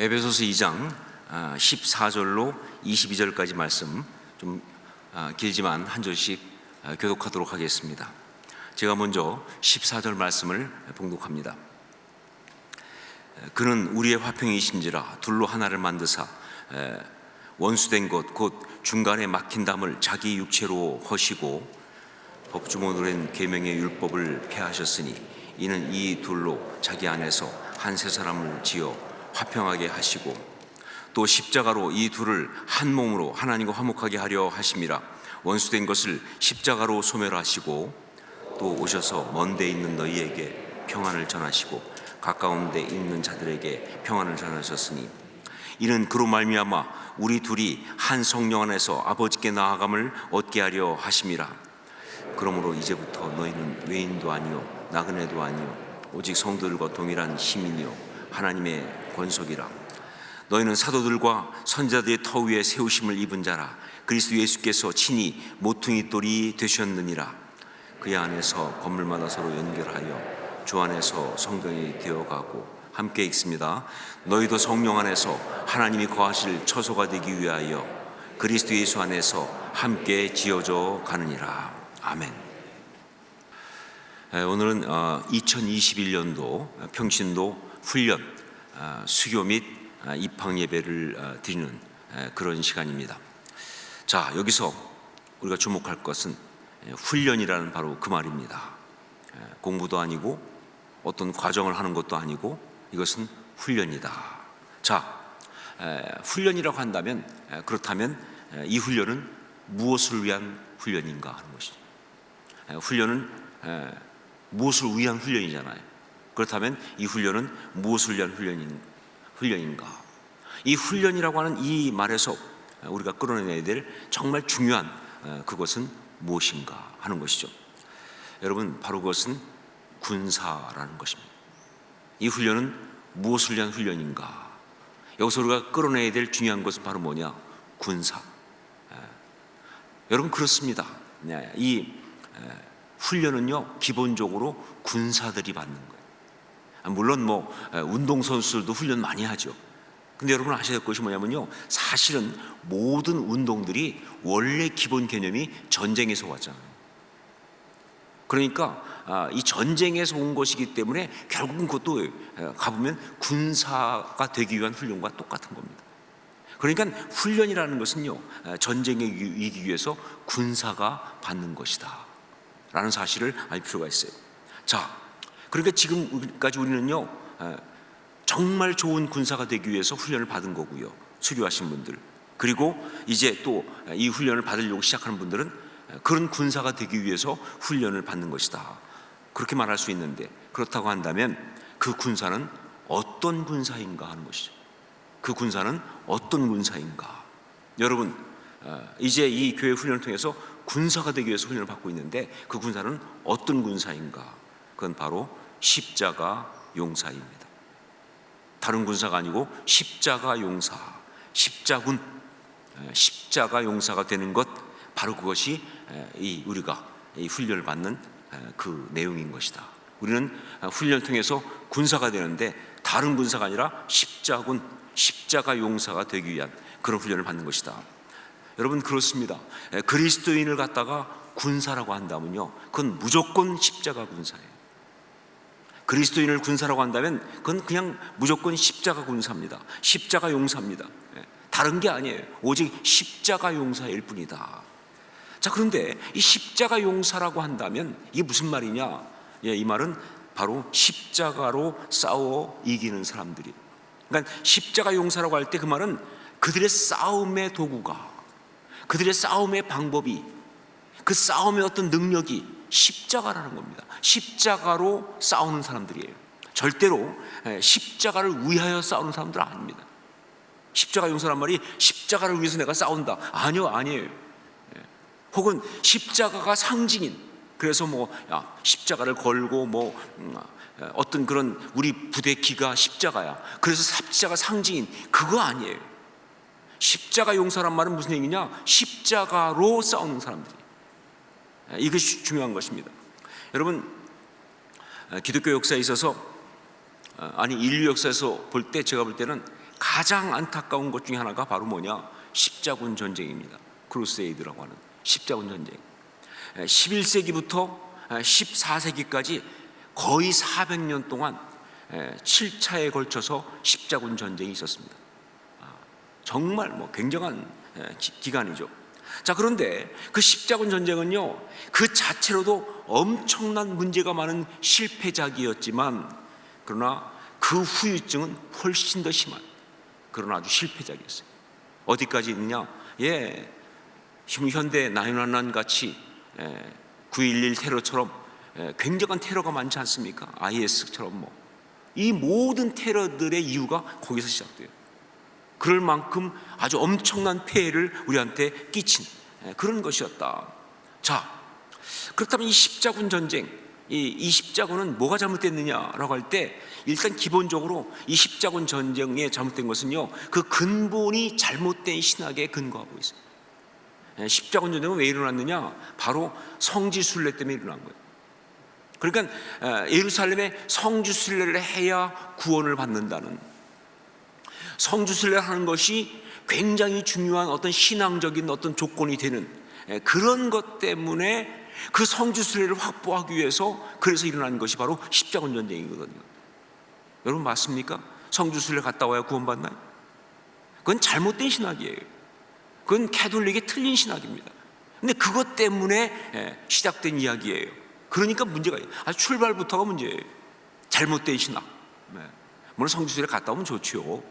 에베소서 2장 14절로 22절까지 말씀 좀 길지만 한 절씩 교독하도록 하겠습니다. 제가 먼저 14절 말씀을 봉독합니다. 그는 우리의 화평이신지라 둘로 하나를 만드사 원수된 것 곧 중간에 막힌 담을 자기 육체로 허시고 법주문으로 된 계명의 율법을 폐하셨으니 이는 이 둘로 자기 안에서 한 세 사람을 지어 화평하게 하시고 또 십자가로 이 둘을 한 몸으로 하나님과 화목하게 하려 하심이라. 원수된 것을 십자가로 소멸하시고 또 오셔서 먼 데 있는 너희에게 평안을 전하시고 가까운 데 있는 자들에게 평안을 전하셨으니 이는 그로 말미암아 우리 둘이 한 성령 안에서 아버지께 나아감을 얻게 하려 하심이라. 그러므로 이제부터 너희는 외인도 아니요 나그네도 아니요 오직 성도들과 동일한 시민이요 하나님의 권속이라. 너희는 사도들과 선지자들의 터 위에 세우심을 입은 자라. 그리스도 예수께서 친히 모퉁이 돌이 되셨느니라. 그의 안에서 건물마다 서로 연결하여 주 안에서 성경이 되어가고 함께 읽습니다. 너희도 성령 안에서 하나님이 거하실 처소가 되기 위하여 그리스도 예수 안에서 함께 지어져 가느니라. 아멘. 오늘은 2021년도 평신도 훈련, 수교 및 입학 예배를 드리는 그런 시간입니다. 자, 여기서 우리가 주목할 것은 훈련이라는 바로 그 말입니다. 공부도 아니고 어떤 과정을 하는 것도 아니고 이것은 훈련이다. 자, 훈련이라고 한다면 그렇다면 이 훈련은 무엇을 위한 훈련인가 하는 것이죠. 훈련은 무엇을 위한 훈련이잖아요. 그렇다면 이 훈련은 무엇을 위한 훈련인가? 이 훈련이라고 하는 이 말에서 우리가 끌어내야 될 정말 중요한 그것은 무엇인가 하는 것이죠. 여러분, 바로 그것은 군사라는 것입니다. 이 훈련은 무엇을 위한 훈련인가? 여기서 우리가 끌어내야 될 중요한 것은 바로 뭐냐? 군사. 여러분, 그렇습니다. 이 훈련은요 기본적으로 군사들이 받는 거예요. 물론 운동선수들도 훈련 많이 하죠. 근데 여러분 아셔야 될 것이 뭐냐면요, 사실은 모든 운동들이 원래 기본 개념이 전쟁에서 왔잖아요. 그러니까 이 전쟁에서 온 것이기 때문에 결국은 그것도 가보면 군사가 되기 위한 훈련과 똑같은 겁니다. 그러니까 훈련이라는 것은요 전쟁에 이기기 위해서 군사가 받는 것이다 라는 사실을 알 필요가 있어요. 자, 그러니까 지금까지 우리는요 정말 좋은 군사가 되기 위해서 훈련을 받은 거고요, 수료하신 분들. 그리고 이제 또 이 훈련을 받으려고 시작하는 분들은 그런 군사가 되기 위해서 훈련을 받는 것이다, 그렇게 말할 수 있는데, 그렇다고 한다면 그 군사는 어떤 군사인가 하는 것이죠. 그 군사는 어떤 군사인가? 여러분, 이제 이 교회 훈련을 통해서 군사가 되기 위해서 훈련을 받고 있는데 그 군사는 어떤 군사인가? 그건 바로 십자가 용사입니다. 다른 군사가 아니고 십자가 용사, 십자군, 십자가 용사가 되는 것, 바로 그것이 우리가 이 훈련을 받는 그 내용인 것이다. 우리는 훈련을 통해서 군사가 되는데 다른 군사가 아니라 십자군, 십자가 용사가 되기 위한 그런 훈련을 받는 것이다. 여러분, 그렇습니다. 그리스도인을 갖다가 군사라고 한다면요 그건 무조건 십자가 군사예요. 그리스도인을 군사라고 한다면 그건 그냥 무조건 십자가 군사입니다. 십자가 용사입니다. 다른 게 아니에요. 오직 십자가 용사일 뿐이다. 자, 그런데 이 십자가 용사라고 한다면 이게 무슨 말이냐? 이 말은 바로 십자가로 싸워 이기는 사람들이. 그러니까 십자가 용사라고 할 때 그 말은 그들의 싸움의 도구가, 그들의 싸움의 방법이, 그 싸움의 어떤 능력이 십자가라는 겁니다. 십자가로 싸우는 사람들이에요. 절대로 십자가를 위하여 싸우는 사람들은 아닙니다. 십자가 용사란 말이 십자가를 위해서 내가 싸운다, 아니에요. 혹은 십자가가 상징인, 그래서 십자가를 걸고 어떤 그런 우리 부대 기가 십자가야, 그래서 십자가 상징인, 그거 아니에요. 십자가 용사란 말은 무슨 얘기냐? 십자가로 싸우는 사람들이. 이것이 중요한 것입니다. 여러분, 기독교 역사에 있어서 인류 역사에서 볼 때 제가 볼 때는 가장 안타까운 것 중에 하나가 바로 뭐냐? 십자군 전쟁입니다. 크루세이드라고 하는 십자군 전쟁. 11세기부터 14세기까지 거의 400년 동안 7차에 걸쳐서 십자군 전쟁이 있었습니다. 정말 굉장한 기간이죠. 자, 그런데 그 십자군 전쟁은요, 그 자체로도 엄청난 문제가 많은 실패작이었지만, 그러나 그 후유증은 훨씬 더 심한, 그러나 아주 실패작이었어요. 어디까지 있느냐? 현대 9/11 같이 9.11 테러처럼 굉장한 테러가 많지 않습니까? IS처럼 이 모든 테러들의 이유가 거기서 시작돼요. 그럴 만큼 아주 엄청난 폐해를 우리한테 끼친 그런 것이었다. 자, 그렇다면 이 십자군 전쟁, 이 십자군은 뭐가 잘못됐느냐라고 할 때, 일단 기본적으로 이 십자군 전쟁에 잘못된 것은요, 그 근본이 잘못된 신학에 근거하고 있어요. 십자군 전쟁은 왜 일어났느냐? 바로 성지순례 때문에 일어난 거예요. 그러니까 예루살렘에 성지순례를 해야 구원을 받는다는, 성지순례를 하는 것이 굉장히 중요한 어떤 신앙적인 어떤 조건이 되는 그런 것 때문에 그 성지순례를 확보하기 위해서 그래서 일어난 것이 바로 십자군 전쟁이거든요. 여러분 맞습니까? 성지순례 갔다 와야 구원받나요? 그건 잘못된 신학이에요. 그건 캐톨릭의 틀린 신학입니다. 근데 그것 때문에 시작된 이야기예요. 그러니까 문제가 아주 출발부터가 문제예요. 잘못된 신학. 물론 성지순례 갔다 오면 좋지요.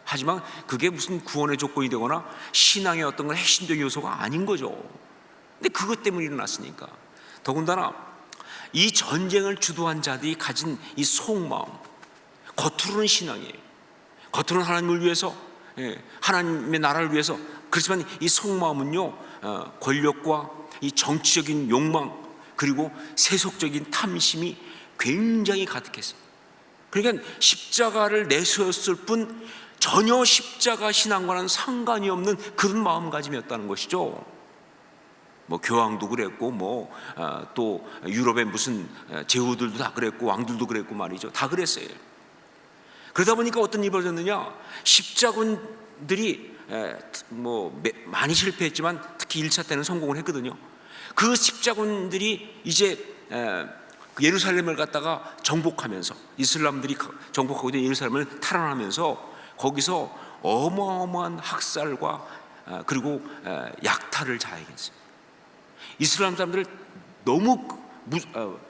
하지만 그게 무슨 구원의 조건이 되거나 신앙의 어떤 건 핵심적인 요소가 아닌 거죠. 근데 그것 때문에 일어났으니까. 더군다나 이 전쟁을 주도한 자들이 가진 이 속마음, 겉으로는 신앙이에요. 겉으로는 하나님을 위해서, 하나님의 나라를 위해서. 그렇지만 이 속마음은요, 권력과 이 정치적인 욕망, 그리고 세속적인 탐심이 굉장히 가득했어요. 그러니까 십자가를 내세웠을 뿐 전혀 십자가 신앙과는 상관이 없는 그런 마음가짐이었다는 것이죠. 교황도 그랬고, 또 유럽의 무슨 제후들도 다 그랬고, 왕들도 그랬고 말이죠. 다 그랬어요. 그러다 보니까 어떤 일이 벌어졌느냐? 십자군들이 많이 실패했지만 특히 1차 때는 성공을 했거든요. 그 십자군들이 이제 예루살렘을 갖다가 정복하면서, 이슬람들이 정복하고 있는 예루살렘을 탈환하면서 거기서 어마어마한 학살과 그리고 약탈을 자행했어요. 이슬람 사람들을 너무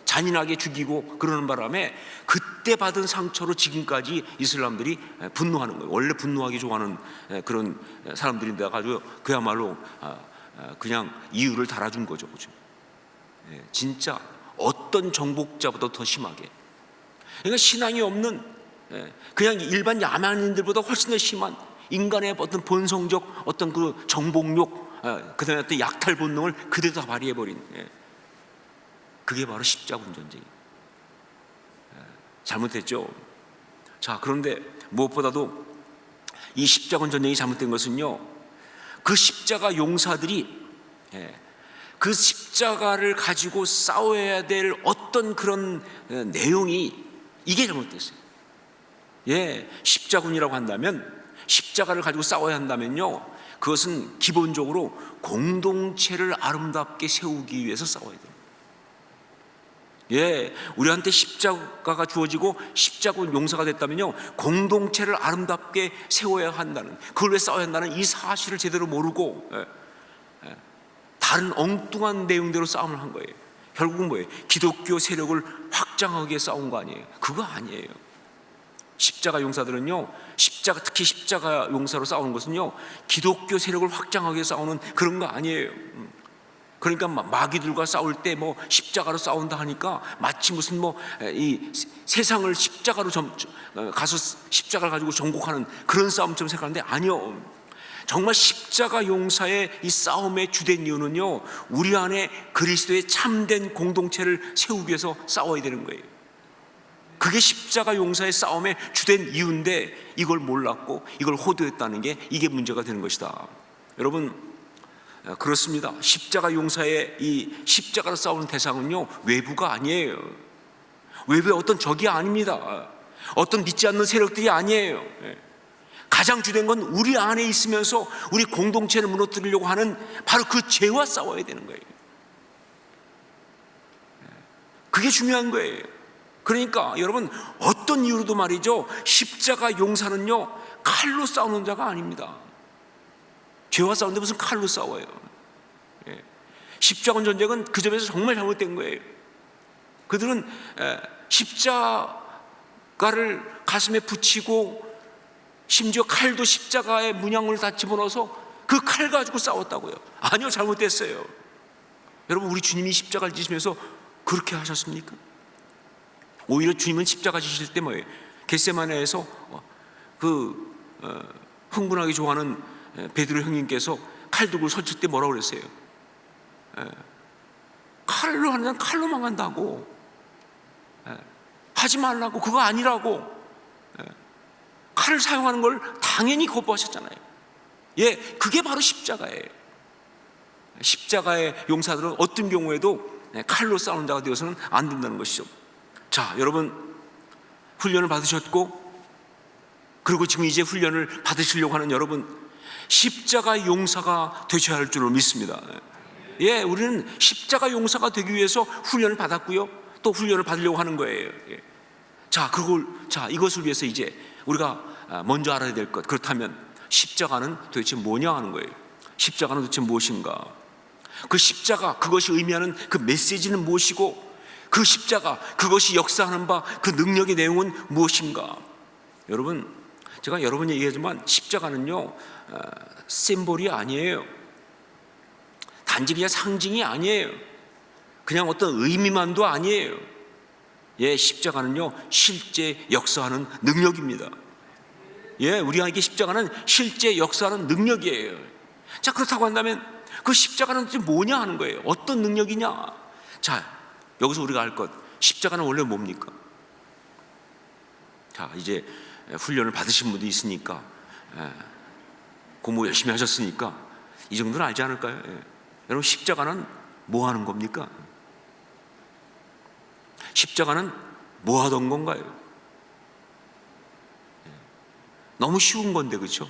잔인하게 죽이고 그러는 바람에 그때 받은 상처로 지금까지 이슬람들이 분노하는 거예요. 원래 분노하기 좋아하는 그런 사람들인데 가지고 그야말로 그냥 이유를 달아준 거죠. 진짜 어떤 정복자보다 더 심하게. 그러니까 신앙이 없는 그냥 일반 야만인들보다 훨씬 더 심한 인간의 어떤 본성적 어떤 그 정복욕, 그다음에 어떤 약탈 본능을 그대로 다 발휘해버린, 그게 바로 십자군 전쟁이에요. 잘못했죠. 자, 그런데 무엇보다도 이 십자군 전쟁이 잘못된 것은요, 그 십자가 용사들이 그 십자가를 가지고 싸워야 될 어떤 그런 내용이, 이게 잘못됐어요. 십자군이라고 한다면, 십자가를 가지고 싸워야 한다면요, 그것은 기본적으로 공동체를 아름답게 세우기 위해서 싸워야 돼요. 우리한테 십자가가 주어지고 십자군 용사가 됐다면요, 공동체를 아름답게 세워야 한다는, 그걸 위해 싸워야 한다는 이 사실을 제대로 모르고 다른 엉뚱한 내용대로 싸움을 한 거예요. 결국은 뭐예요? 기독교 세력을 확장하기 위해 싸운 거 아니에요? 그거 아니에요. 십자가 용사들은요, 특히 십자가 용사로 싸우는 것은요, 기독교 세력을 확장하기 위해 싸우는 그런 거 아니에요. 그러니까 마귀들과 싸울 때 십자가로 싸운다 하니까 마치 무슨 이 세상을 십자가로 가서 십자가를 가지고 정복하는 그런 싸움처럼 생각하는데, 아니요. 정말 십자가 용사의 이 싸움의 주된 이유는요, 우리 안에 그리스도의 참된 공동체를 세우기 위해서 싸워야 되는 거예요. 그게 십자가 용사의 싸움의 주된 이유인데, 이걸 몰랐고 이걸 호도했다는 게 이게 문제가 되는 것이다. 여러분, 그렇습니다. 십자가 용사의 이 십자가로 싸우는 대상은요, 외부가 아니에요. 외부의 어떤 적이 아닙니다. 어떤 믿지 않는 세력들이 아니에요. 가장 주된 건 우리 안에 있으면서 우리 공동체를 무너뜨리려고 하는 바로 그 죄와 싸워야 되는 거예요. 그게 중요한 거예요. 그러니까 여러분, 어떤 이유로도 말이죠, 십자가 용사는요 칼로 싸우는 자가 아닙니다. 죄와 싸우는데 무슨 칼로 싸워요. 십자군 전쟁은 그 점에서 정말 잘못된 거예요. 그들은 십자가를 가슴에 붙이고 심지어 칼도 십자가의 문양을 다 집어넣어서 그 칼 가지고 싸웠다고요. 아니요, 잘못됐어요. 여러분, 우리 주님이 십자가를 지시면서 그렇게 하셨습니까? 오히려 주님은 십자가 지실 때 뭐예요? 겟세마네에서 흥분하게 좋아하는 베드로 형님께서 칼 들고 서칠 때 뭐라고 그랬어요? 칼로 하는 자는 칼로 망한다고, 하지 말라고, 그거 아니라고. 칼을 사용하는 걸 당연히 거부하셨잖아요. 예, 그게 바로 십자가예요. 십자가의 용사들은 어떤 경우에도 칼로 싸우는 자가 되어서는 안 된다는 것이죠. 자, 여러분, 훈련을 받으셨고, 그리고 지금 이제 훈련을 받으시려고 하는 여러분, 십자가 용사가 되셔야 할 줄로 믿습니다. 예, 우리는 십자가 용사가 되기 위해서 훈련을 받았고요, 또 훈련을 받으려고 하는 거예요. 예. 자, 이것을 위해서 이제 우리가 먼저 알아야 될 것, 그렇다면 십자가는 도대체 뭐냐 하는 거예요. 십자가는 도대체 무엇인가? 그 십자가, 그것이 의미하는 그 메시지는 무엇이고, 그 십자가, 그것이 역사하는 바 그 능력의 내용은 무엇인가? 여러분, 제가 여러 번 얘기하지만 십자가는요 심볼이 아니에요. 단지 그냥 상징이 아니에요. 그냥 어떤 의미만도 아니에요. 예, 십자가는요 실제 역사하는 능력입니다. 예, 우리에게 십자가는 실제 역사하는 능력이에요. 자, 그렇다고 한다면 그 십자가는 도대체 뭐냐 하는 거예요. 어떤 능력이냐? 자, 여기서 우리가 알 것, 십자가는 원래 뭡니까? 자, 이제 훈련을 받으신 분도 있으니까, 공부 열심히 하셨으니까 이 정도는 알지 않을까요? 여러분, 십자가는 뭐 하는 겁니까? 십자가는 뭐 하던 건가요? 너무 쉬운 건데, 그렇죠?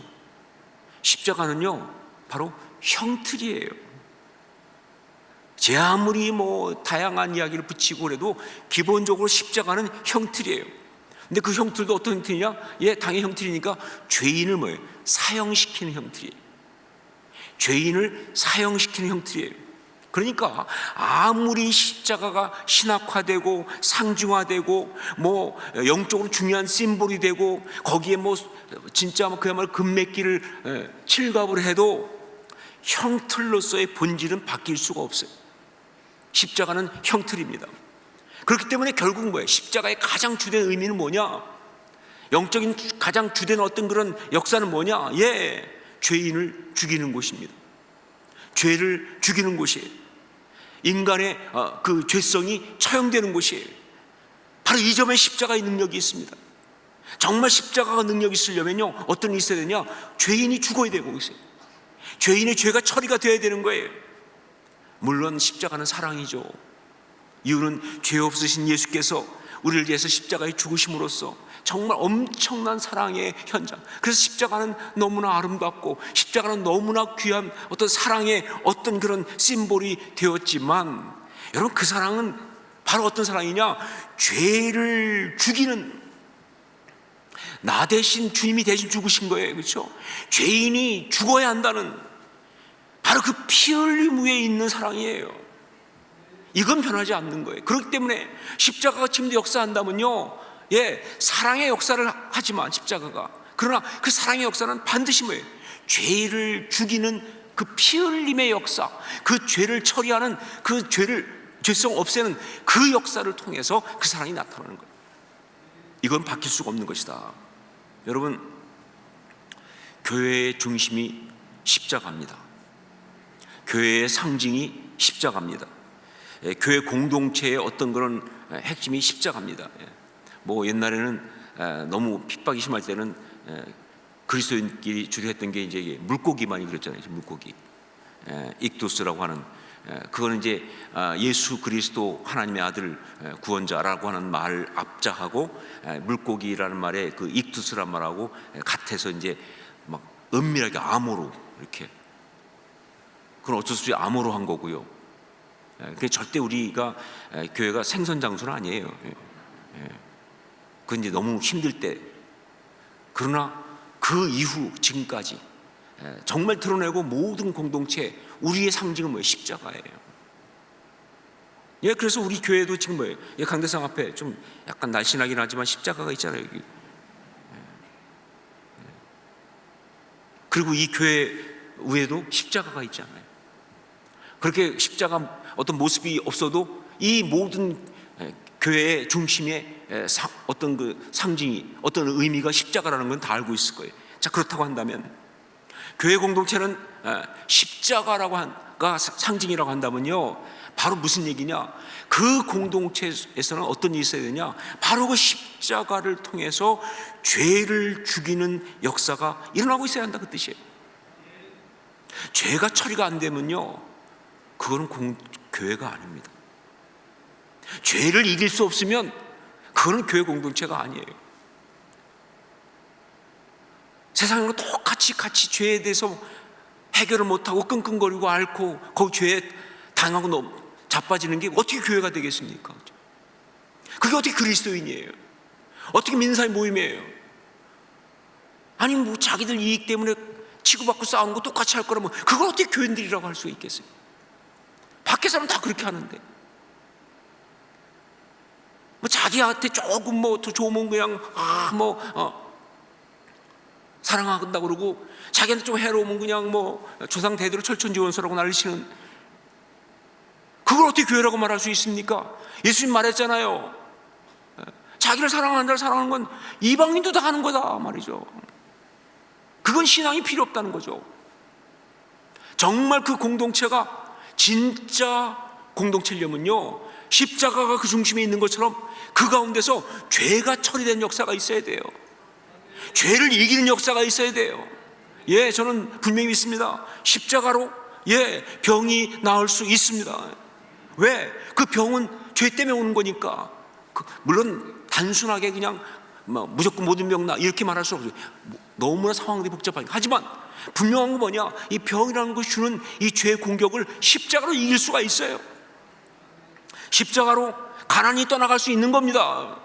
십자가는요 바로 형틀이에요. 제 아무리 다양한 이야기를 붙이고 그래도 기본적으로 십자가는 형틀이에요. 근데 그 형틀도 어떤 형틀이냐? 예, 당연히 형틀이니까 죄인을 사형시키는 형틀이에요. 죄인을 사형시키는 형틀이에요. 그러니까 아무리 십자가가 신학화되고 상징화되고 영적으로 중요한 심볼이 되고 거기에 진짜 그야말로 금메기를 칠갑을 해도 형틀로서의 본질은 바뀔 수가 없어요. 십자가는 형틀입니다. 그렇기 때문에 결국 뭐예요? 십자가의 가장 주된 의미는 뭐냐? 영적인 가장 주된 어떤 그런 역사는 뭐냐? 예, 죄인을 죽이는 곳입니다. 죄를 죽이는 곳이에요. 인간의 그 죄성이 처형되는 곳이에요. 바로 이 점에 십자가의 능력이 있습니다. 정말 십자가가 능력이 있으려면요 어떤 일이 있어야 되냐? 죄인이 죽어야 되고 있어요. 죄인의 죄가 처리가 되어야 되는 거예요. 물론 십자가는 사랑이죠. 이유는 죄 없으신 예수께서 우리를 위해서 십자가에 죽으심으로써 정말 엄청난 사랑의 현장. 그래서 십자가는 너무나 아름답고 십자가는 너무나 귀한 어떤 사랑의 어떤 그런 심볼이 되었지만, 여러분, 그 사랑은 바로 어떤 사랑이냐? 죄를 죽이는, 나 대신 주님이 대신 죽으신 거예요. 그렇죠? 죄인이 죽어야 한다는 바로 그 피 흘림 위에 있는 사랑이에요. 이건 변하지 않는 거예요. 그렇기 때문에 십자가가 지금도 역사한다면요, 예, 사랑의 역사를 하지만 십자가가, 그러나 그 사랑의 역사는 반드시 뭐예요? 죄를 죽이는 그 피 흘림의 역사, 그 죄를 처리하는, 그 죄성 없애는 그 역사를 통해서 그 사랑이 나타나는 거예요. 이건 바뀔 수가 없는 것이다. 여러분, 교회의 중심이 십자가입니다. 교회의 상징이 십자가입니다. 교회 공동체의 어떤 그런 핵심이 십자가입니다. 옛날에는 너무 핍박이 심할 때는 그리스도인끼리 주로 했던 게 이제 물고기 많이 그랬잖아요. 물고기, 익두스라고 하는 그거는 이제 예수 그리스도 하나님의 아들 구원자라고 하는 말 앞자하고 물고기라는 말에 그 익투스란 말하고 같아서 이제 막 은밀하게 암호로 이렇게, 그건 어쩔 수 없이 암호로 한 거고요. 그게 절대 우리가 교회가 생선 장소는 아니에요. 그건 이제 너무 힘들 때. 그러나 그 이후 지금까지 정말 드러내고 모든 공동체 우리의 상징은 뭐예요? 십자가예요. 그래서 우리 교회도 지금 뭐예요? 강대상 앞에 좀 약간 날씬하긴 하지만 십자가가 있잖아요, 여기. 그리고 이 교회 위에도 십자가가 있잖아요. 그렇게 십자가 어떤 모습이 없어도 이 모든 교회의 중심에 어떤 그 상징이, 어떤 의미가 십자가라는 건 다 알고 있을 거예요. 자, 그렇다고 한다면 교회 공동체는 십자가가 상징이라고 한다면요, 바로 무슨 얘기냐? 그 공동체에서는 어떤 일이 있어야 되냐? 바로 그 십자가를 통해서 죄를 죽이는 역사가 일어나고 있어야 한다, 그 뜻이에요. 죄가 처리가 안 되면요, 그거는 교회가 아닙니다. 죄를 이길 수 없으면 그거는 교회 공동체가 아니에요. 세상과 똑같이 죄에 대해서 해결을 못하고 끙끙거리고 앓고 거기 죄에 당하고 자빠지는 게 어떻게 교회가 되겠습니까? 그게 어떻게 그리스도인이에요? 어떻게 민사의 모임이에요? 아니 뭐 자기들 이익 때문에 치고받고 싸우는 거 똑같이 할 거라면 그걸 어떻게 교인들이라고 할 수가 있겠어요? 밖에 사람은 다 그렇게 하는데, 뭐 자기한테 조금 뭐 더 좋으면 그냥 사랑한다고 그러고, 자기한테 좀 해로우면 그냥 뭐 조상 대대로 철천지원서라고 난리치는, 그걸 어떻게 교회라고 말할 수 있습니까? 예수님 말했잖아요. 자기를 사랑하는 자를 사랑하는 건 이방인도 다 하는 거다 말이죠. 그건 신앙이 필요 없다는 거죠. 정말 그 공동체가 진짜 공동체려면요, 십자가가 그 중심에 있는 것처럼 그 가운데서 죄가 처리된 역사가 있어야 돼요. 죄를 이기는 역사가 있어야 돼요. 저는 분명히 믿습니다. 십자가로 병이 나을 수 있습니다. 왜? 그 병은 죄 때문에 오는 거니까. 물론 단순하게 그냥 무조건 모든 병 나 이렇게 말할 수 없어요. 너무나 상황들이 복잡하니까. 하지만 분명한 건 뭐냐? 이 병이라는 것이 주는 이 죄의 공격을 십자가로 이길 수가 있어요. 십자가로 가난이 떠나갈 수 있는 겁니다.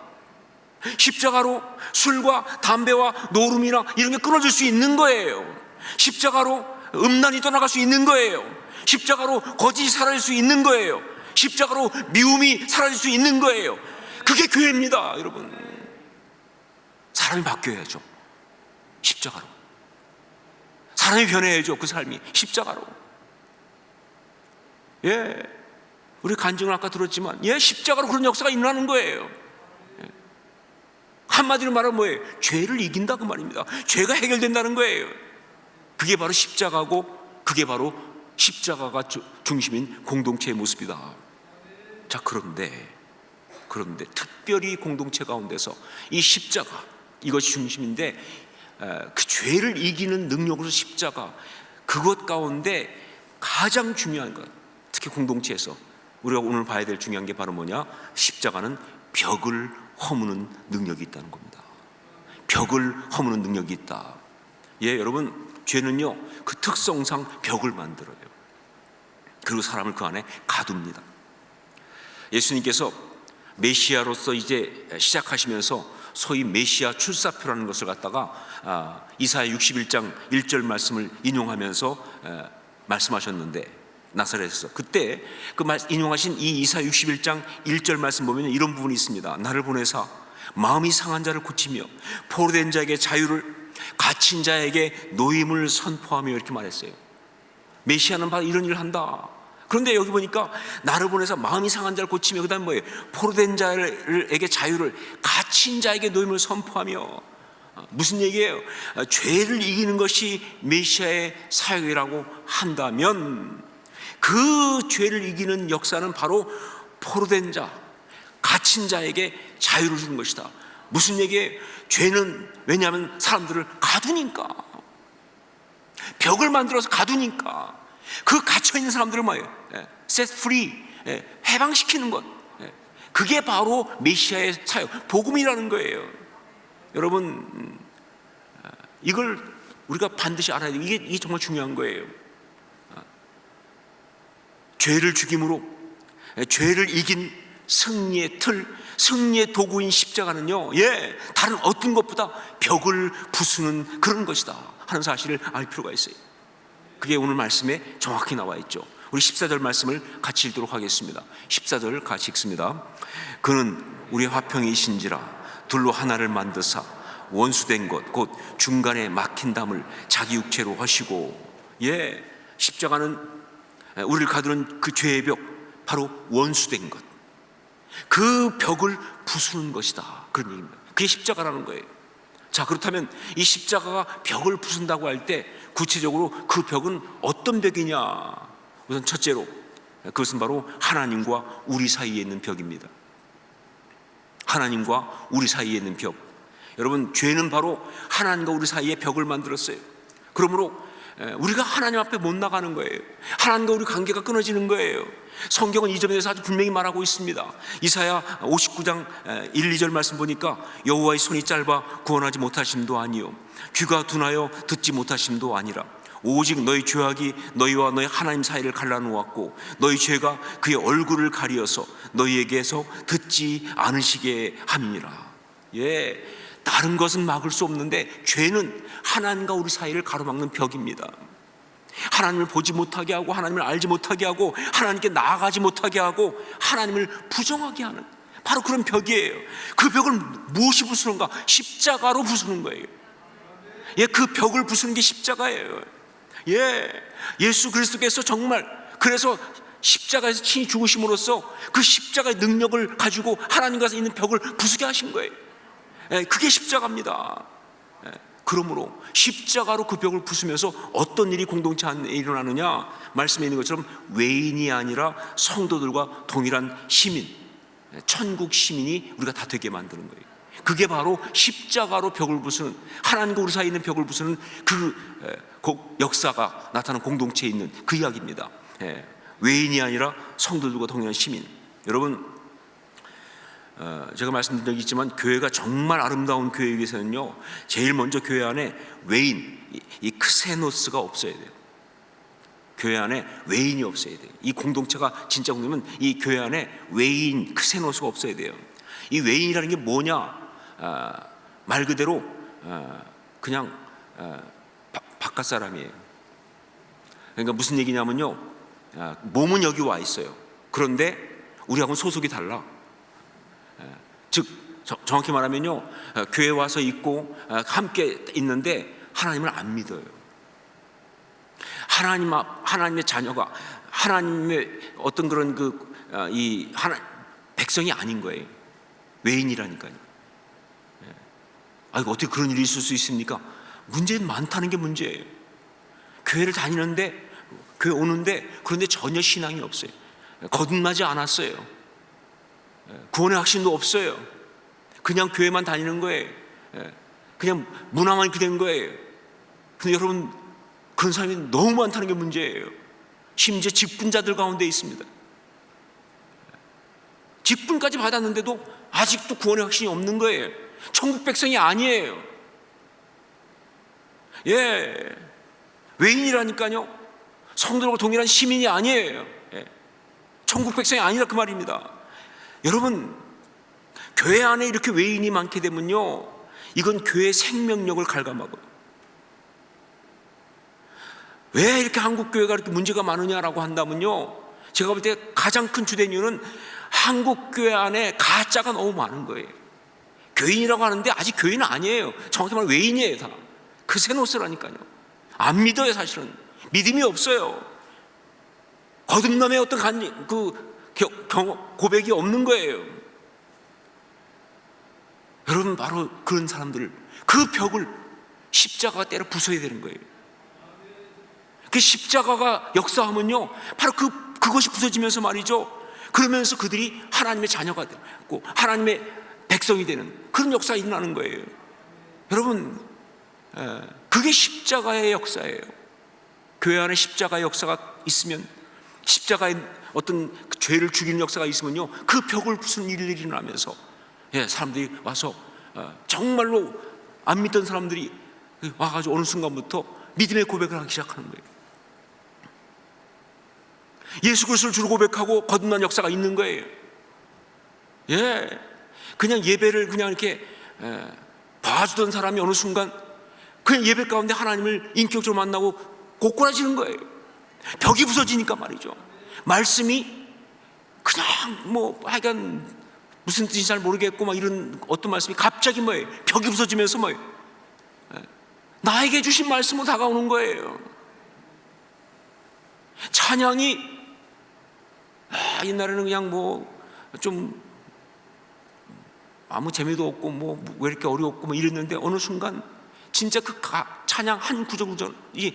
십자가로 술과 담배와 노름이나 이런 게 끊어질 수 있는 거예요. 십자가로 음란이 떠나갈 수 있는 거예요. 십자가로 거짓이 사라질 수 있는 거예요. 십자가로 미움이 사라질 수 있는 거예요. 그게 교회입니다, 여러분. 사람이 바뀌어야죠. 십자가로. 사람이 변해야죠, 그 삶이. 십자가로. 우리 간증을 아까 들었지만 십자가로 그런 역사가 일어나는 거예요. 한마디로 말하면 뭐예요? 죄를 이긴다 그 말입니다. 죄가 해결된다는 거예요. 그게 바로 십자가고, 그게 바로 십자가가 중심인 공동체의 모습이다. 자, 그런데 특별히 공동체 가운데서 이 십자가, 이것이 중심인데, 그 죄를 이기는 능력으로 십자가, 그것 가운데 가장 중요한 것, 특히 공동체에서 우리가 오늘 봐야 될 중요한 게 바로 뭐냐? 십자가는 벽을 허무는 능력이 있다는 겁니다. 벽을 허무는 능력이 있다. 여러분, 죄는요 그 특성상 벽을 만들어요. 그리고 사람을 그 안에 가둡니다. 예수님께서 메시아로서 이제 시작하시면서 소위 메시아 출사표라는 것을 갖다가 이사야 61장 1절 말씀을 인용하면서 말씀하셨는데, 나사렛에서 그때 그 인용하신 이 이사야 61장 1절 말씀 보면 이런 부분이 있습니다. 나를 보내사 마음이 상한 자를 고치며 포로된 자에게 자유를, 갇힌 자에게 노임을 선포하며, 이렇게 말했어요. 메시아는 바로 이런 일을 한다. 그런데 여기 보니까 나를 보내서 마음이 상한 자를 고치며, 그 다음 뭐예요? 포로된 자에게 자유를, 갇힌 자에게 노임을 선포하며. 무슨 얘기예요? 죄를 이기는 것이 메시아의 사역이라고 한다면 그 죄를 이기는 역사는 바로 포로된 자, 갇힌 자에게 자유를 주는 것이다. 무슨 얘기예요? 죄는, 왜냐하면 사람들을 가두니까, 벽을 만들어서 가두니까, 그 갇혀있는 사람들을 뭐예요? set free, 해방시키는 것, 그게 바로 메시아의 사역, 복음이라는 거예요. 여러분, 이걸 우리가 반드시 알아야 돼요. 이게 정말 중요한 거예요. 죄를 죽임으로 죄를 이긴 승리의 틀, 승리의 도구인 십자가는요, 다른 어떤 것보다 벽을 부수는 그런 것이다 하는 사실을 알 필요가 있어요. 그게 오늘 말씀에 정확히 나와 있죠. 우리 14절 말씀을 같이 읽도록 하겠습니다. 14절 같이 읽습니다. 그는 우리 화평이신지라 둘로 하나를 만드사 원수된 것 곧 중간에 막힌 담을 자기 육체로 하시고. 십자가는 우리를 가두는 그 죄의 벽, 바로 원수된 것, 그 벽을 부수는 것이다, 그런 얘기입니다. 그게 십자가라는 거예요. 자, 그렇다면 이 십자가가 벽을 부순다고 할 때 구체적으로 그 벽은 어떤 벽이냐? 우선 첫째로 그것은 바로 하나님과 우리 사이에 있는 벽입니다. 하나님과 우리 사이에 있는 벽. 여러분, 죄는 바로 하나님과 우리 사이에 벽을 만들었어요. 그러므로 우리가 하나님 앞에 못 나가는 거예요. 하나님과 우리 관계가 끊어지는 거예요. 성경은 이 점에 대해서 아주 분명히 말하고 있습니다. 이사야 59장 1, 2절 말씀 보니까 여호와의 손이 짧아 구원하지 못하심도 아니요 귀가 둔하여 듣지 못하심도 아니라 오직 너희 죄악이 너희와 너희 하나님 사이를 갈라놓았고 너희 죄가 그의 얼굴을 가리어서 너희에게서 듣지 않으시게 함이니라. 다른 것은 막을 수 없는데 죄는 하나님과 우리 사이를 가로막는 벽입니다. 하나님을 보지 못하게 하고 하나님을 알지 못하게 하고 하나님께 나아가지 못하게 하고 하나님을 부정하게 하는 바로 그런 벽이에요. 그 벽을 무엇이 부수는가? 십자가로 부수는 거예요. 그 벽을 부수는 게 십자가예요. 예수 그리스도께서 정말 그래서 십자가에서 친히 죽으심으로써 그 십자가의 능력을 가지고 하나님과 있는 벽을 부수게 하신 거예요. 그게 십자가입니다. 그러므로 십자가로 그 벽을 부수면서 어떤 일이 공동체 안에 일어나느냐? 말씀에 있는 것처럼 외인이 아니라 성도들과 동일한 시민, 천국 시민이 우리가 다 되게 만드는 거예요. 그게 바로 십자가로 벽을 부수는, 하나님과 우리 사이에 있는 벽을 부수는 그 역사가 나타나는 공동체에 있는 그 이야기입니다. 외인이 아니라 성도들과 동일한 시민. 여러분, 제가 말씀드린 적이 있지만 교회가 정말 아름다운 교회에 위해서는요, 제일 먼저 교회 안에 외인, 이 크세노스가 없어야 돼요. 교회 안에 외인이 없어야 돼요. 이 공동체가 진짜 공동체면 이 교회 안에 외인, 크세노스가 없어야 돼요. 이 외인이라는 게 뭐냐? 말 그대로 그냥 바깥 사람이에요. 그러니까 무슨 얘기냐면요, 몸은 여기 와 있어요. 그런데 우리하고는 소속이 달라. 즉 정확히 말하면요, 교회 와서 있고 함께 있는데 하나님을 안 믿어요. 하나님의 자녀가 하나님의 어떤 그런 백성이 아닌 거예요. 외인이라니까요. 이거 어떻게 그런 일이 있을 수 있습니까? 문제는 많다는 게 문제예요. 교회를 다니는데, 교회 오는데, 그런데 전혀 신앙이 없어요. 거듭나지 않았어요. 구원의 확신도 없어요. 그냥 교회만 다니는 거예요. 그냥 문화만 그된 거예요. 근데 여러분, 그런 사람이 너무 많다는 게 문제예요. 심지어 직분자들 가운데 있습니다. 직분까지 받았는데도 아직도 구원의 확신이 없는 거예요. 천국 백성이 아니에요. 외인이라니까요. 성도들과 동일한 시민이 아니에요. 천국 백성이 아니라 그 말입니다. 여러분, 교회 안에 이렇게 외인이 많게 되면요, 이건 교회의 생명력을 갉아먹어요. 왜 이렇게 한국 교회가 이렇게 문제가 많으냐라고 한다면요, 제가 볼 때 가장 큰 주된 이유는 한국 교회 안에 가짜가 너무 많은 거예요. 교인이라고 하는데 아직 교인은 아니에요. 정확히 말하면 외인이에요. 다 크세노스라니까요. 안 믿어요. 사실은 믿음이 없어요. 거듭남의 어떤 고백이 없는 거예요. 여러분, 바로 그런 사람들을, 그 벽을 십자가가 때려 부숴야 되는 거예요. 그 십자가가 역사하면요, 바로 그것이 부서지면서 말이죠, 그러면서 그들이 하나님의 자녀가 되고 하나님의 백성이 되는 그런 역사가 일어나는 거예요. 여러분, 그게 십자가의 역사예요. 교회 안에 십자가의 역사가 있으면, 십자가의 어떤 그 죄를 죽이는 역사가 있으면요, 그 벽을 부수는 일들이 일어나면서 사람들이 와서 정말로 안 믿던 사람들이 와가지고 어느 순간부터 믿음의 고백을 하기 시작하는 거예요. 예수 그리스도를 주로 고백하고 거듭난 역사가 있는 거예요. 그냥 예배를 그냥 이렇게 봐주던 사람이 어느 순간 그냥 예배 가운데 하나님을 인격적으로 만나고 고꾸라지는 거예요. 벽이 부서지니까 말이죠. 말씀이 그냥 뭐 하여간 무슨 뜻인지 잘 모르겠고 막 이런 어떤 말씀이 갑자기 뭐예요? 벽이 부서지면서 뭐예요? 나에게 주신 말씀으로 다가오는 거예요. 찬양이 옛날에는 그냥 뭐 좀 아무 재미도 없고 뭐 왜 이렇게 어려웠고 뭐 이랬는데 어느 순간 진짜 그 찬양 한 구절 이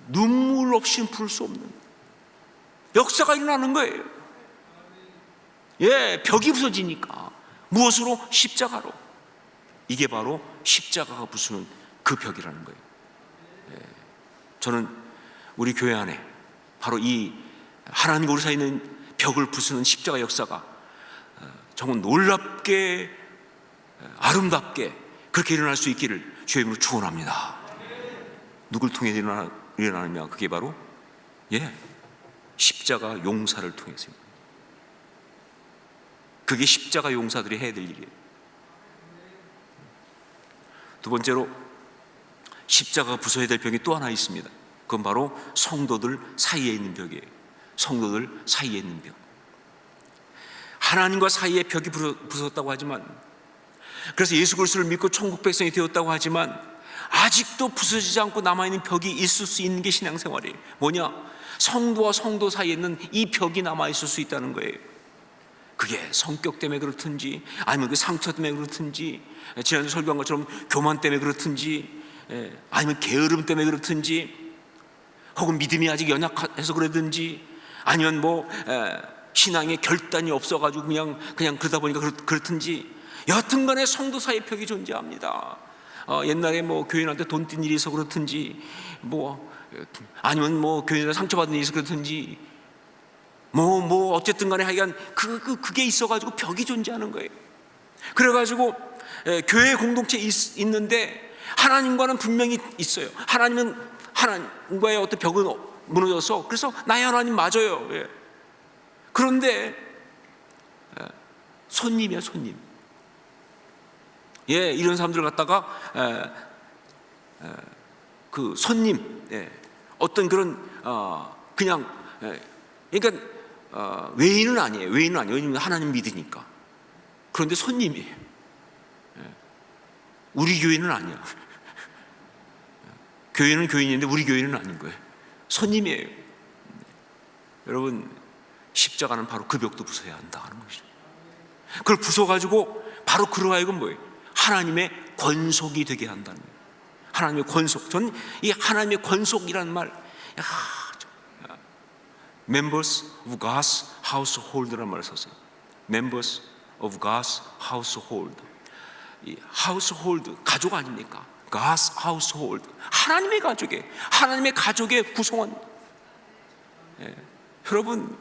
눈물 없이는 부를 수 없는 역사가 일어나는 거예요. 벽이 부서지니까 무엇으로? 십자가로. 이게 바로 십자가가 부수는 그 벽이라는 거예요. 저는 우리 교회 안에 바로 이 하나님과 우리 사이에 있는 벽을 부수는 십자가 역사가 정말 놀랍게 아름답게 그렇게 일어날 수 있기를 주의 이름으로 축원합니다. 누굴 통해 일어나느냐? 그게 바로 십자가 용사를 통해서입니다. 그게 십자가 용사들이 해야 될 일이에요. 두 번째로 십자가가 부숴야 될 벽이 또 하나 있습니다. 그건 바로 성도들 사이에 있는 벽이에요. 성도들 사이에 있는 벽. 하나님과 사이에 벽이 부서졌다고 하지만, 그래서 예수 그리스도를 믿고 천국 백성이 되었다고 하지만 아직도 부서지지 않고 남아있는 벽이 있을 수 있는 게 신앙생활이에요. 뭐냐? 성도와 성도 사이에 있는 이 벽이 남아있을 수 있다는 거예요. 그게 성격 때문에 그렇든지 아니면 그 상처 때문에 그렇든지 지난주 설교한 것처럼 교만 때문에 그렇든지 아니면 게으름 때문에 그렇든지 혹은 믿음이 아직 연약해서 그러든지 아니면 뭐 신앙의 결단이 없어가지고 그냥 그러다 보니까 그렇든지 여하튼간에 성도 사이의 벽이 존재합니다. 옛날에 뭐 교인한테 돈 띈 일이 있어 그렇든지 뭐 아니면 뭐 교인한테 상처받은 일이 있어 그렇든지 뭐 어쨌든 간에 하여간 그게 있어가지고 벽이 존재하는 거예요. 그래가지고 교회 공동체에 있는데 하나님과는 분명히 있어요. 하나님과의 어떤 벽은 무너져서 그래서 나의 하나님 맞아요. 그런데 손님이야, 손님. 이런 사람들 갖다가 그 손님, 어떤 그런 그냥 그러니까 외인은 아니에요. 왜냐면 하나님 믿으니까. 그런데 손님이에요. 우리 교회는 아니야. 교회는 교인인데 우리 교회는 아닌 거예요. 손님이에요. 여러분, 십자가는 바로 그 벽도 부숴야 한다 하는 것이죠. 그걸 부숴가지고 바로 그로 하여금 뭐예요? 하나님의 권속이 되게 한다는 거예요. 하나님의 권속. 저는 이 하나님의 권속이라는 말, Members of God's household라는 말을 썼어요. Members of God's household. 이 household, 가족 아닙니까? God's household. 하나님의 가족의 구성원. 여러분,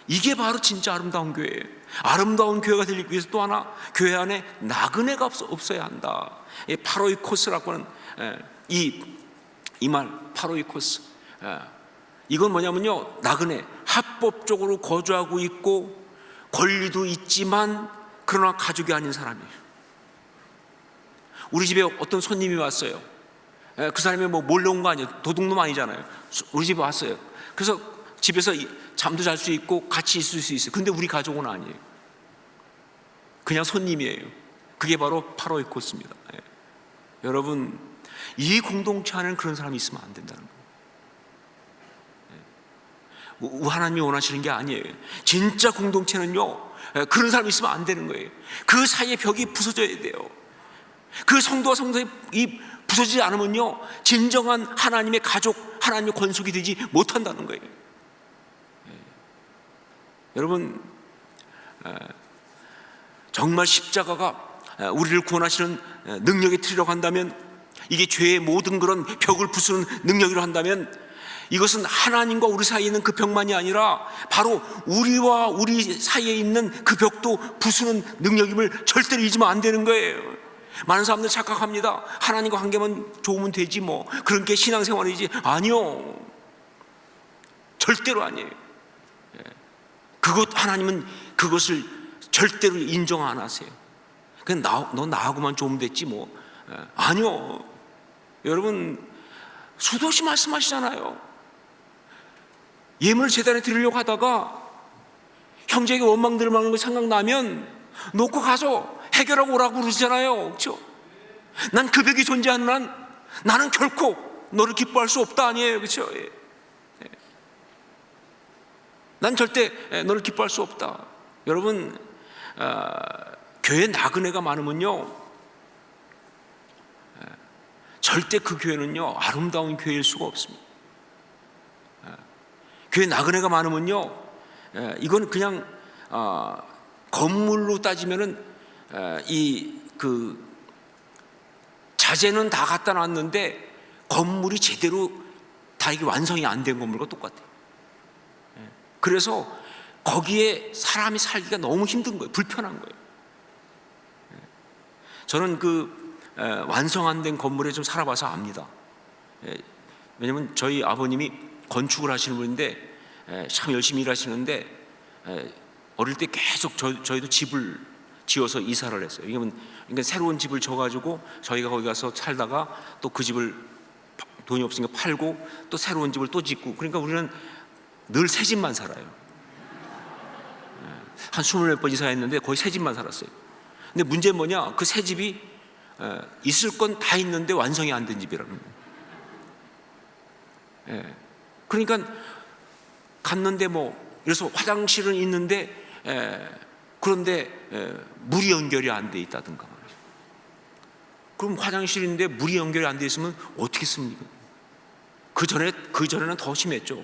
이게 바로 진짜 아름다운 교회예요. 아름다운 교회가 되기 위해서 또 하나, 교회 안에 나그네가 없어야 한다. 파로이코스라고 하는 이 말, 파로이코스. 이건 뭐냐면요, 나그네, 합법적으로 거주하고 있고 권리도 있지만 그러나 가족이 아닌 사람이에요. 우리 집에 어떤 손님이 왔어요. 그 사람이 뭐 몰래 온 거 아니에요. 도둑놈 아니잖아요. 우리 집에 왔어요. 그래서 집에서 잠도 잘 수 있고 같이 있을 수 있어요. 근데 우리 가족은 아니에요. 그냥 손님이에요. 그게 바로 파로이코스입니다. 여러분, 이 공동체 안에는 그런 사람이 있으면 안 된다는 거예요. 하나님이 원하시는 게 아니에요. 진짜 공동체는요, 그런 사람이 있으면 안 되는 거예요. 그 사이에 벽이 부서져야 돼요. 그 성도와 성도의 이 부서지지 않으면요, 진정한 하나님의 가족, 하나님의 권속이 되지 못한다는 거예요. 여러분, 정말 십자가가 우리를 구원하시는 능력의 틀이라고 한다면, 이게 죄의 모든 그런 벽을 부수는 능력이라고 한다면, 이것은 하나님과 우리 사이에 있는 그 벽만이 아니라 바로 우리와 우리 사이에 있는 그 벽도 부수는 능력임을 절대로 잊으면 안 되는 거예요. 많은 사람들 착각합니다. 하나님과 관계만 좋으면 되지 뭐, 그런 게 신앙생활이지. 아니요, 절대로 아니에요. 하나님은 그것을 절대로 인정 안 하세요. 그냥 너 나하고만 좋으면 됐지 뭐. 아니요. 여러분, 수도 없이 말씀하시잖아요. 예물을 제단에 드리려고 하다가 형제에게 원망 들을 만한 거 생각나면 놓고 가서 해결하고 오라고 그러시잖아요. 그렇죠? 난 그 벽이 존재하는 한 나는 결코 너를 기뻐할 수 없다 아니에요. 그렇죠? 난 절대 너를 기뻐할 수 없다. 여러분, 교회 나그네가 많으면요, 절대 그 교회는요 아름다운 교회일 수가 없습니다. 교회 나그네가 많으면요, 이건 그냥 건물로 따지면은 그 자재는 다 갖다 놨는데 건물이 제대로 다 이게 완성이 안 된 건물과 똑같아요. 그래서 거기에 사람이 살기가 너무 힘든 거예요. 불편한 거예요. 저는 완성 안 된 건물에 좀 살아봐서 압니다. 왜냐면 저희 아버님이 건축을 하시는 분인데 참 열심히 일하시는데 어릴 때 계속 저희도 집을 지어서 이사를 했어요. 그러니까 새로운 집을 져가지고 저희가 거기 가서 살다가 또 그 집을 돈이 없으니까 팔고 또 새로운 집을 또 짓고, 그러니까 우리는 늘 새 집만 살아요. 한 20몇 번 이사했는데 거의 새 집만 살았어요. 근데 문제는 뭐냐, 그 새 집이 있을 건 다 있는데 완성이 안 된 집이라는 거예요. 그러니까 갔는데 그래서 화장실은 있는데 그런데 물이 연결이 안 돼 있다든가 말이죠. 그럼 화장실인데 물이 연결이 안 돼 있으면 어떻게 씁니까? 그 전에는 더 심했죠.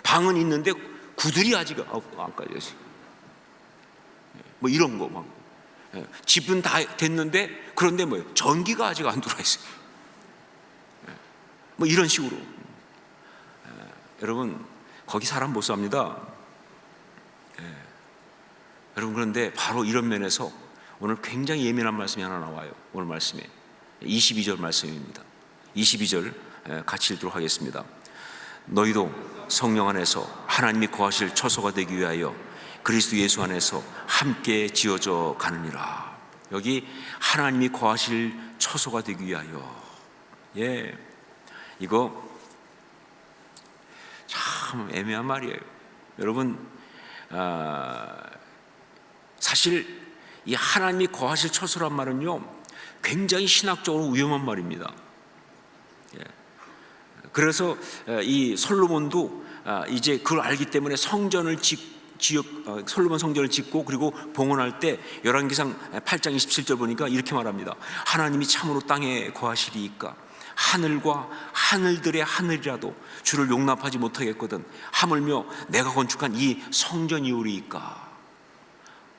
방은 있는데 구들이 아직 안 깔려 있어요. 이런 거 집은 다 됐는데 그런데 전기가 아직 안 들어와 있어요. 이런 식으로. 여러분, 거기 사람 못 삽니다. 여러분, 그런데 바로 이런 면에서 오늘 굉장히 예민한 말씀이 하나 나와요. 오늘 말씀에 22절 말씀입니다. 22절 같이 읽도록 하겠습니다. 너희도 성령 안에서 하나님이 거하실 처소가 되기 위하여 그리스도 예수 안에서 함께 지어져 가느니라. 여기 하나님이 거하실 처소가 되기 위하여. 이거 참 애매한 말이에요. 여러분, 사실 이 하나님이 거하실 처소란 말은요 굉장히 신학적으로 위험한 말입니다. 그래서 이 솔로몬도 이제 그걸 알기 때문에 솔로몬 성전을 짓고 그리고 봉헌할 때 열왕기상 8장 27절 보니까 이렇게 말합니다. 하나님이 참으로 땅에 거하시리이까 하늘과 하늘들의 하늘이라도 주를 용납하지 못하겠거든 하물며 내가 건축한 이 성전이오리이까.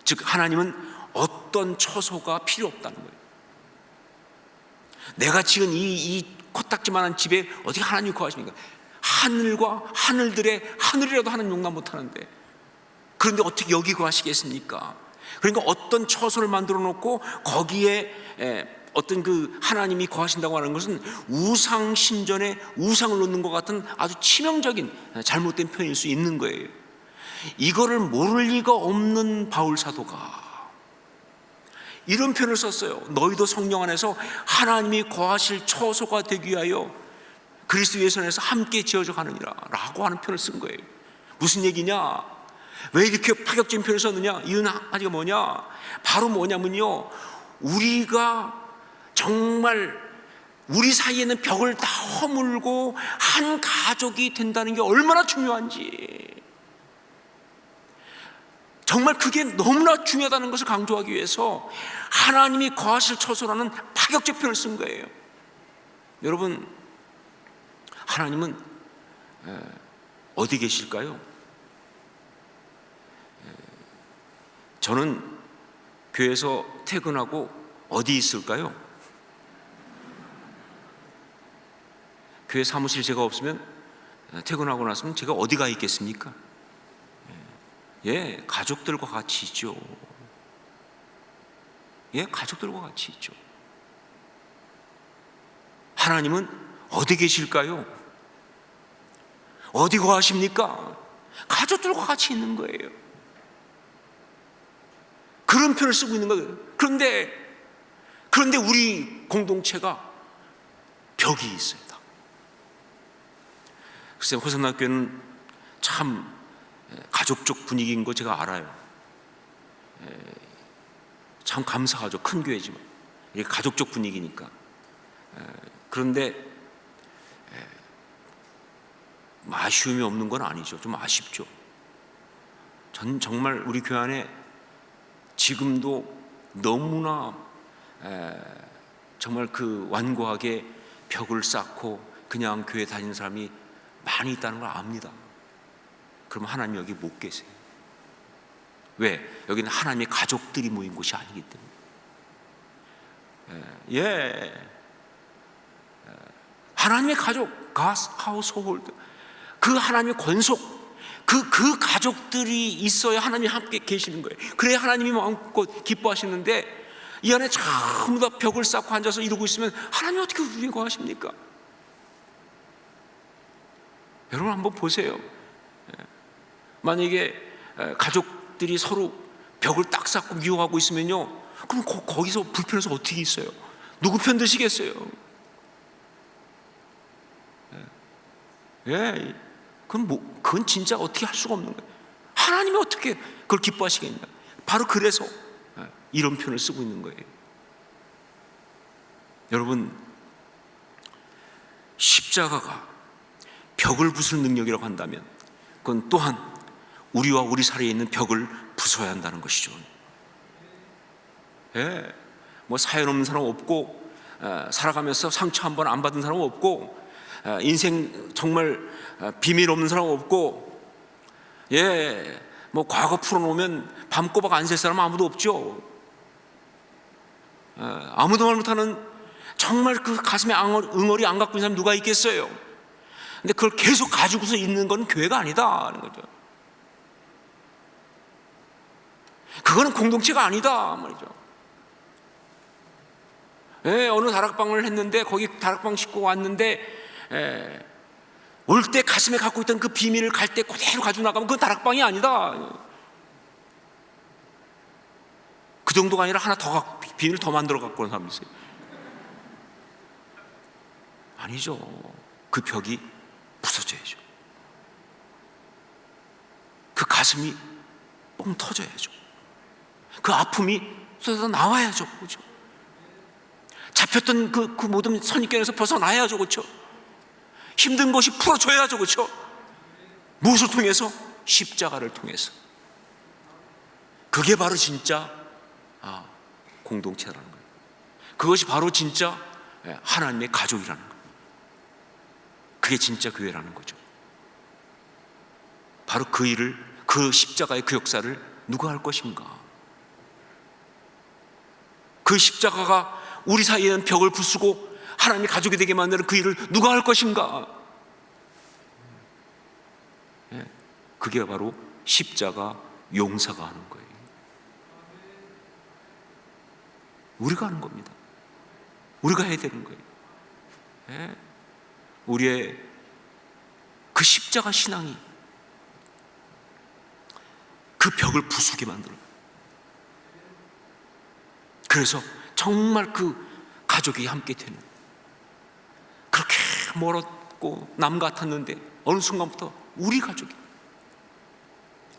즉 하나님은 어떤 처소가 필요 없다는 거예요. 내가 지은 이 코딱지만한 집에 어떻게 하나님이 거하십니까? 하늘과 하늘들의 하늘이라도 하나님 용납 못하는데 그런데 어떻게 여기 거하시겠습니까? 그러니까 어떤 처소를 만들어 놓고 거기에 어떤 하나님이 거하신다고 하는 것은 우상 신전에 우상을 놓는 것 같은 아주 치명적인 잘못된 표현일 수 있는 거예요. 이거를 모를 리가 없는 바울 사도가 이런 표현을 썼어요. 너희도 성령 안에서 하나님이 거하실 처소가 되기 위하여 그리스도 예수 안에서 함께 지어져 가느니라 라고 하는 표현을 쓴 거예요. 무슨 얘기냐? 왜 이렇게 파격적인 표현을 썼느냐? 이유는 하나가 뭐냐? 바로 뭐냐면요, 우리가 정말 우리 사이에 있는 벽을 다 허물고 한 가족이 된다는 게 얼마나 중요한지, 정말 그게 너무나 중요하다는 것을 강조하기 위해서 하나님이 거하실 처소라는 파격적 표현을 쓴 거예요. 여러분, 하나님은 어디 계실까요? 저는 교회에서 퇴근하고 어디 있을까요? 교회 사무실 제가 없으면 퇴근하고 나서는 제가 어디 가 있겠습니까? 예, 가족들과 같이 있죠. 예, 가족들과 같이 있죠. 하나님은 어디 계실까요? 어디 거하십니까? 가족들과 같이 있는 거예요. 그런 표현을 쓰고 있는 거예요. 그런데 우리 공동체가 벽이 있어요. 글쎄, 호성학교는 참 가족적 분위기인 거 제가 알아요. 참 감사하죠. 큰 교회지만 이게 가족적 분위기니까. 그런데 아쉬움이 없는 건 아니죠. 좀 아쉽죠. 전 정말 우리 교회 안에 지금도 너무나 정말 그 완고하게 벽을 쌓고 그냥 교회 다니는 사람이 많이 있다는 걸 압니다. 그럼 하나님 여기 못 계세요. 왜? 여기는 하나님의 가족들이 모인 곳이 아니기 때문에. 하나님의 가족, God's household, 그 하나님의 권속, 그 가족들이 있어야 하나님이 함께 계시는 거예요. 그래야 하나님이 마음껏 기뻐하시는데 이 안에 전부 다 벽을 쌓고 앉아서 이러고 있으면 하나님이 어떻게 우리에 거하십니까? 여러분 한번 보세요. 만약에 가족들이 서로 벽을 딱 쌓고 미워하고 있으면요, 그럼 거기서 불편해서 어떻게 있어요? 누구 편 드시겠어요? 그건 진짜 어떻게 할 수가 없는 거예요. 하나님이 어떻게 그걸 기뻐하시겠냐? 바로 그래서 이런 표현을 쓰고 있는 거예요. 여러분, 십자가가 벽을 부술 능력이라고 한다면 그건 또한 우리와 우리 사이에 있는 벽을 부숴야 한다는 것이죠. 뭐 사연 없는 사람 없고, 살아가면서 상처 한 번 안 받은 사람 없고, 인생 정말 비밀 없는 사람 없고, 뭐 과거 풀어놓으면 밤꼬박 안 셀 사람 아무도 없죠. 아무도 말 못하는 정말 그 가슴에 응어리 안 갖고 있는 사람 누가 있겠어요? 근데 그걸 계속 가지고서 있는 건 교회가 아니다 하는 거죠. 그거는 공동체가 아니다 말이죠. 어느 다락방을 했는데 거기 다락방 식구 왔는데 올 때 가슴에 갖고 있던 그 비밀을 갈 때 그대로 가지고 나가면 그건 다락방이 아니다. 그 정도가 아니라 하나 더 비밀을 더 만들어 갖고 온 사람이 있어요. 아니죠. 그 벽이 부서져야죠. 그 가슴이 뻥 터져야죠. 그 아픔이 쏟아져 나와야죠. 그렇죠? 잡혔던 그 모든 선입견에서 벗어나야죠. 그렇죠? 힘든 것이 풀어져야죠. 그렇죠? 무엇을 통해서? 십자가를 통해서. 그게 바로 진짜 공동체라는 거예요. 그것이 바로 진짜 하나님의 가족이라는 거예요. 그게 진짜 교회라는 거죠. 바로 그 일을, 그 십자가의 그 역사를 누가 할 것인가? 그 십자가가 우리 사이에 있는 벽을 부수고 하나님의 가족이 되게 만드는 그 일을 누가 할 것인가? 그게 바로 십자가 용사가 하는 거예요. 우리가 하는 겁니다. 우리가 해야 되는 거예요. 우리의 그 십자가 신앙이 그 벽을 부수게 만들어요. 그래서 정말 그 가족이 함께 되는, 그렇게 멀었고 남 같았는데 어느 순간부터 우리 가족이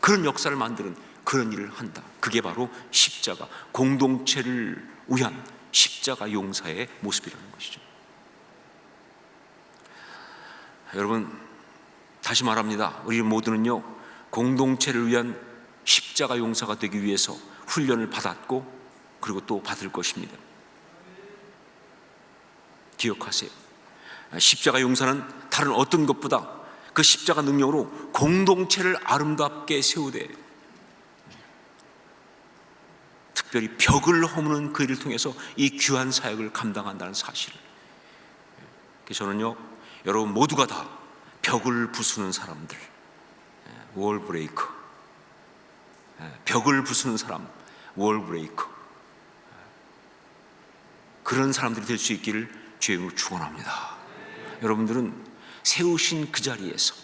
그런 역사를 만드는 그런 일을 한다. 그게 바로 십자가, 공동체를 위한 십자가 용사의 모습이라는 것이죠. 여러분, 다시 말합니다. 우리 모두는요, 공동체를 위한 십자가 용사가 되기 위해서 훈련을 받았고 그리고 또 받을 것입니다. 기억하세요. 십자가 용사는 다른 어떤 것보다 그 십자가 능력으로 공동체를 아름답게 세우되 특별히 벽을 허무는 그 일을 통해서 이 귀한 사역을 감당한다는 사실을, 저는요, 여러분 모두가 다 벽을 부수는 사람들, 월 브레이커, 벽을 부수는 사람, 월 브레이커, 그런 사람들이 될 수 있기를 주의 이름으로 축원합니다. 여러분들은 세우신 그 자리에서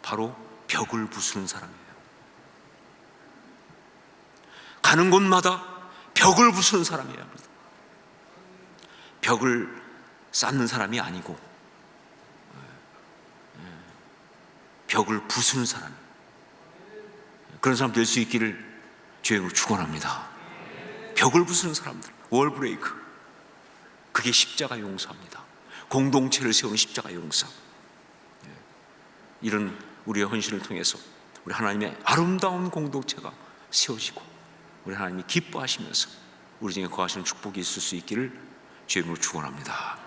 바로 벽을 부수는 사람이에요. 가는 곳마다 벽을 부수는 사람이에요. 벽을 쌓는 사람이 아니고 벽을 부수는 사람, 그런 사람 될 수 있기를 주의 이름으로 축원합니다. 벽을 부수는 사람들, 월 브레이크, 그게 십자가 용사입니다. 공동체를 세우는 십자가 용사. 이런 우리의 헌신을 통해서 우리 하나님의 아름다운 공동체가 세워지고 우리 하나님이 기뻐하시면서 우리 중에 거하시는 축복이 있을 수 있기를 주의 이름으로 축원합니다.